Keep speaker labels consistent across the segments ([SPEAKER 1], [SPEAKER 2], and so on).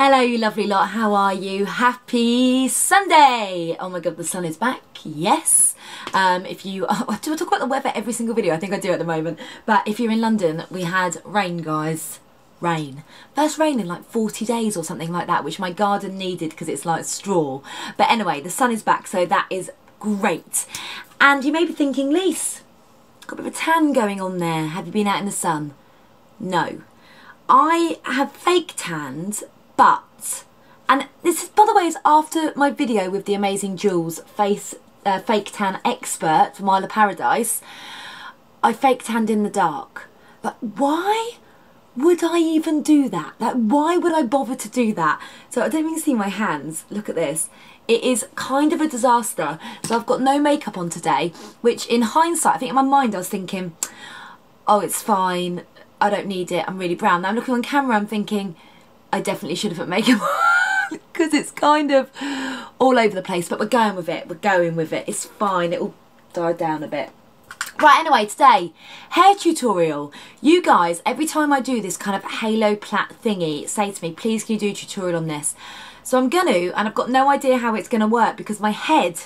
[SPEAKER 1] Hello you lovely lot, how are you? Happy Sunday! Oh my god, the sun is back, yes. If you, do I talk about the weather every single video? I think I do at the moment. But if you're in London, we had rain, guys. Rain. First rain in like 40 days or something like that, which my garden needed because it's like straw. But anyway, the sun is back, so that is great. And you may be thinking, Lise, got a bit of a tan going on there. Have you been out in the sun? No. I have fake tanned, but, and this is, by the way, is after my video with the amazing Jules, fake tan expert from Isle of Paradise. I fake tanned in the dark. But why would I even do that? Like, why would I bother to do that? So I don't even see my hands. Look at this. It is kind of a disaster. So I've got no makeup on today, which in hindsight, I think in my mind I was thinking, oh, it's fine. I don't need it. I'm really brown. Now I'm looking on camera, I'm thinking, I definitely should have put makeup on because it's kind of all over the place, but we're going with it. We're going with it. It's fine. It'll die down a bit. Right, anyway, today, hair tutorial. You guys, every time I do this kind of halo plait thingy, say to me, please can you do a tutorial on this? So I'm going to, and I've got no idea how it's going to work because my head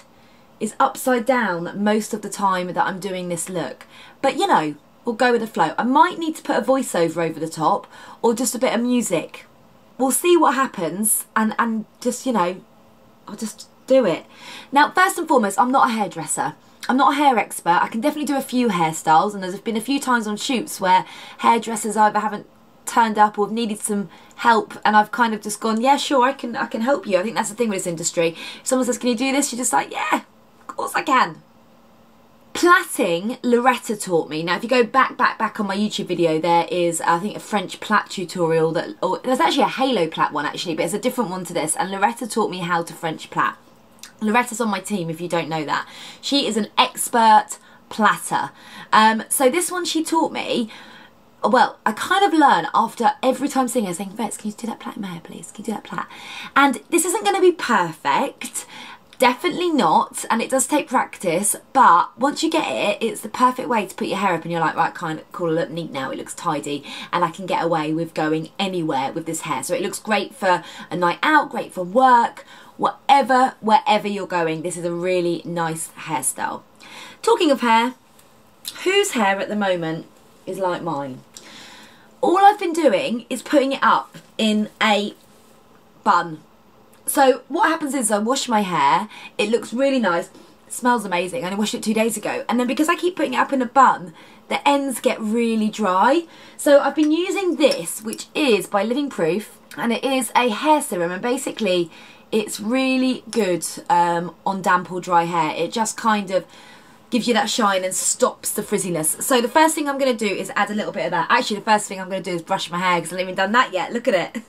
[SPEAKER 1] is upside down most of the time that I'm doing this look. But, you know, we'll go with the flow. I might need to put a voiceover over the top or just a bit of music. We'll see what happens and just, you know, I'll just do it. Now, first and foremost, I'm not a hairdresser. I'm not a hair expert. I can definitely do a few hairstyles, and there's been a few times on shoots where hairdressers either haven't turned up or have needed some help, and I've kind of just gone, yeah, sure, I can help you. I think that's the thing with this industry. If someone says, can you do this? You're just like, yeah, of course I can. Plaiting, Loretta taught me. Now, if you go back on my YouTube video, there is, I think, a French plait tutorial that, or there's actually a halo plait one actually, but it's a different one to this. And Loretta taught me how to French plait. Loretta's on my team, if you don't know that. She is an expert plaiter. So this one she taught me, well, I kind of learn after every time seeing her saying, Vets, can you do that plait in my hair, please? Can you do that plait? And this isn't going to be perfect. Definitely not, and it does take practice, but once you get it, it's the perfect way to put your hair up and you're like, right, kind of cool, look neat now, it looks tidy, and I can get away with going anywhere with this hair. So it looks great for a night out, great for work, wherever you're going. This is a really nice hairstyle. Talking of hair, whose hair at the moment is like mine? All I've been doing is putting it up in a bun. So what happens is I wash my hair, it looks really nice, it smells amazing, and I washed it 2 days ago, and then because I keep putting it up in a bun, the ends get really dry. So I've been using this, which is by Living Proof, and it is a hair serum, and basically it's really good on damp or dry hair. It just kind of gives you that shine and stops the frizziness. So the first thing I'm going to do is add a little bit of that. Actually, the first thing I'm going to do is brush my hair because I haven't even done that yet. Look at it.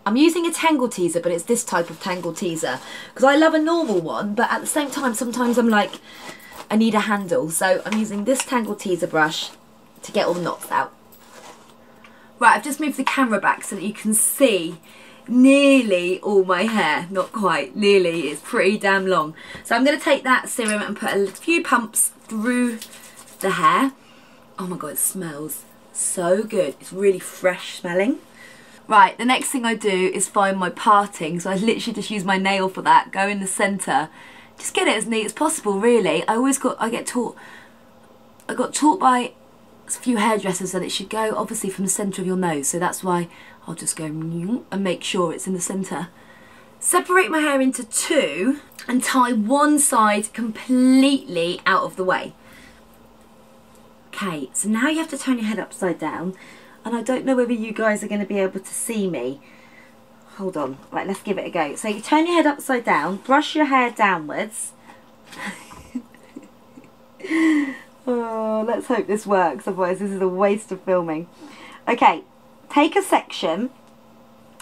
[SPEAKER 1] I'm using a Tangle teezer, but it's this type of Tangle teezer because I love a normal one, but at the same time, sometimes I'm like, I need a handle. So I'm using this Tangle teezer brush to get all the knots out. Right, I've just moved the camera back so that you can see nearly all my hair. Not quite, nearly. It's pretty damn long. So I'm going to take that serum and put a few pumps through the hair. Oh my god, it smells so good. It's really fresh smelling. Right, the next thing I do is find my parting, so I literally just use my nail for that, go in the centre, just get it as neat as possible really. I got taught by a few hairdressers that it should go obviously from the centre of your nose, so that's why I'll just go and make sure it's in the centre. Separate my hair into two and tie one side completely out of the way. Okay, so now you have to turn your head upside down. And I don't know whether you guys are going to be able to see me. Hold on. Right, let's give it a go. So you turn your head upside down, brush your hair downwards. Oh, let's hope this works, otherwise this is a waste of filming. Okay, take a section.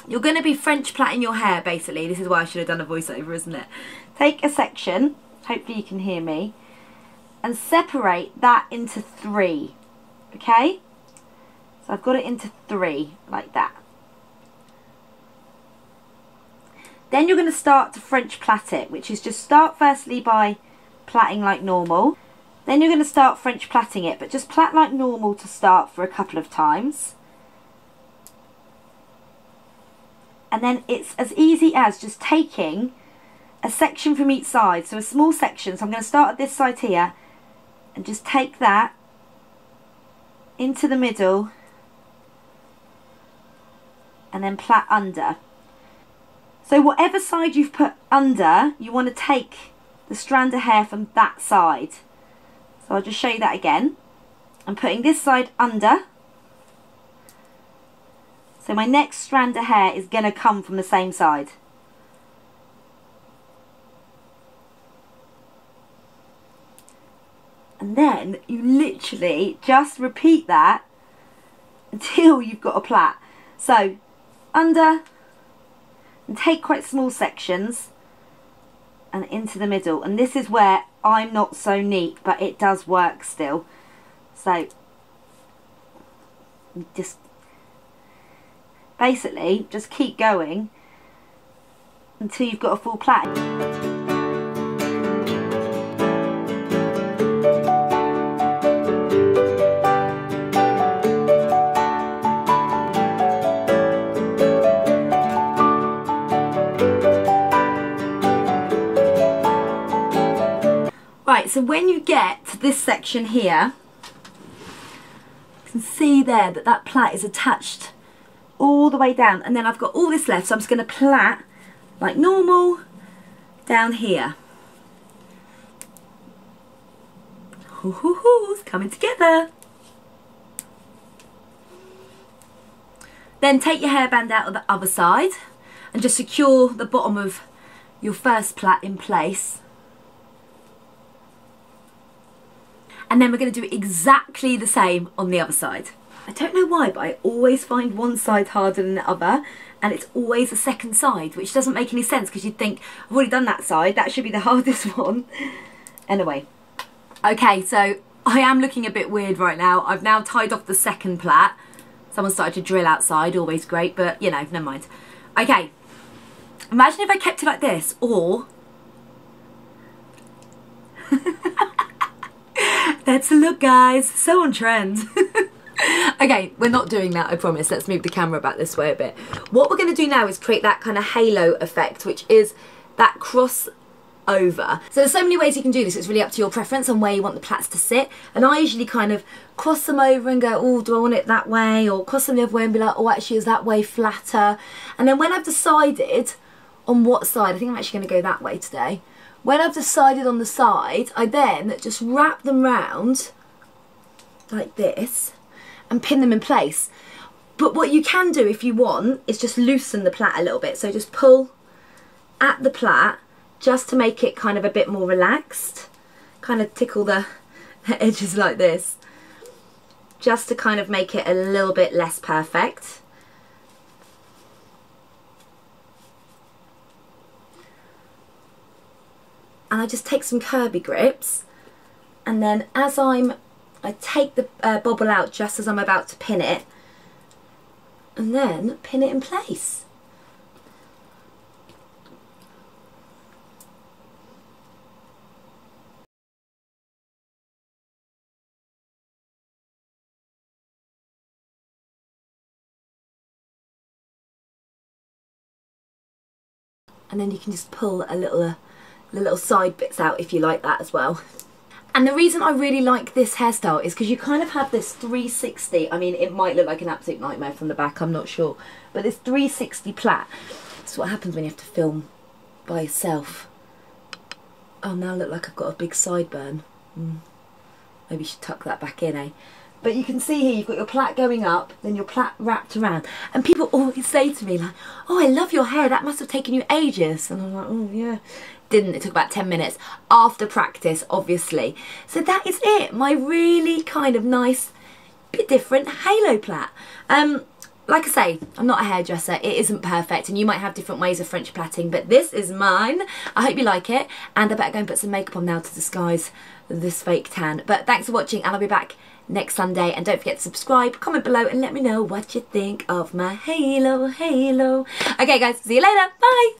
[SPEAKER 1] You're going to be French plaiting your hair, basically. This is why I should have done a voiceover, isn't it? Take a section, hopefully you can hear me, and separate that into three. Okay? So I've got it into three, like that. Then you're going to start to French plait it, which is just start firstly by plaiting like normal. Then you're going to start French plaiting it, but just plait like normal to start for a couple of times. And then it's as easy as just taking a section from each side, so a small section. So I'm going to start at this side here and just take that into the middle and then plait under. So whatever side you've put under, you want to take the strand of hair from that side. So I'll just show you that again. I'm putting this side under. So my next strand of hair is going to come from the same side. And then you literally just repeat that until you've got a plait. So under, and take quite small sections and into the middle. And this is where I'm not so neat, but it does work still. So just basically just keep going until you've got a full plait. Right, so when you get to this section here, you can see there that that plait is attached all the way down, and then I've got all this left, so I'm just going to plait like normal down here. It's coming together. Then take your hairband out of the other side and just secure the bottom of your first plait in place. And then we're going to do exactly the same on the other side. I don't know why, but I always find one side harder than the other, and it's always the second side, which doesn't make any sense because you'd think, I've already done that side, that should be the hardest one. Anyway, okay, so I am looking a bit weird right now. I've now tied off the second plait. Someone started to drill outside, always great, but you know, never mind. Okay, imagine if I kept it like this, or that's a look, guys, so on trend. Okay, we're not doing that, I promise. Let's move the camera back this way a bit. What we're going to do now is create that kind of halo effect, which is that cross over. So there's so many ways you can do this. It's really up to your preference on where you want the plaits to sit. And I usually kind of cross them over and go, oh, do I want it that way? Or cross them the other way and be like, oh, actually, is that way flatter? And then when I've decided on what side, I think I'm actually going to go that way today. When I've decided on the side, I then just wrap them round like this and pin them in place. But what you can do if you want is just loosen the plait a little bit. So just pull at the plait just to make it kind of a bit more relaxed. Kind of tickle the edges like this, just to kind of make it a little bit less perfect. And I just take some Kirby grips, and then as I take the bobble out just as I'm about to pin it, and then pin it in place. And then you can just pull the little side bits out if you like that as well. And the reason I really like this hairstyle is because you kind of have this 360, I mean, it might look like an absolute nightmare from the back, I'm not sure, but this 360 plait. That's what happens when you have to film by yourself. Oh, now I look like I've got a big sideburn. Maybe you should tuck that back in, eh? But you can see here, you've got your plait going up, then your plait wrapped around. And people always say to me, like, oh, I love your hair, that must have taken you ages. And I'm like, oh, yeah. Didn't, it took about 10 minutes after practice, obviously. So that is it, my really kind of nice, bit different halo plait. Like I say, I'm not a hairdresser, it isn't perfect, and you might have different ways of French plaiting, but this is mine. I hope you like it, and I better go and put some makeup on now to disguise this fake tan. But thanks for watching, and I'll be back next Sunday, and don't forget to subscribe, comment below, and let me know what you think of my halo. Okay guys, see you later, bye!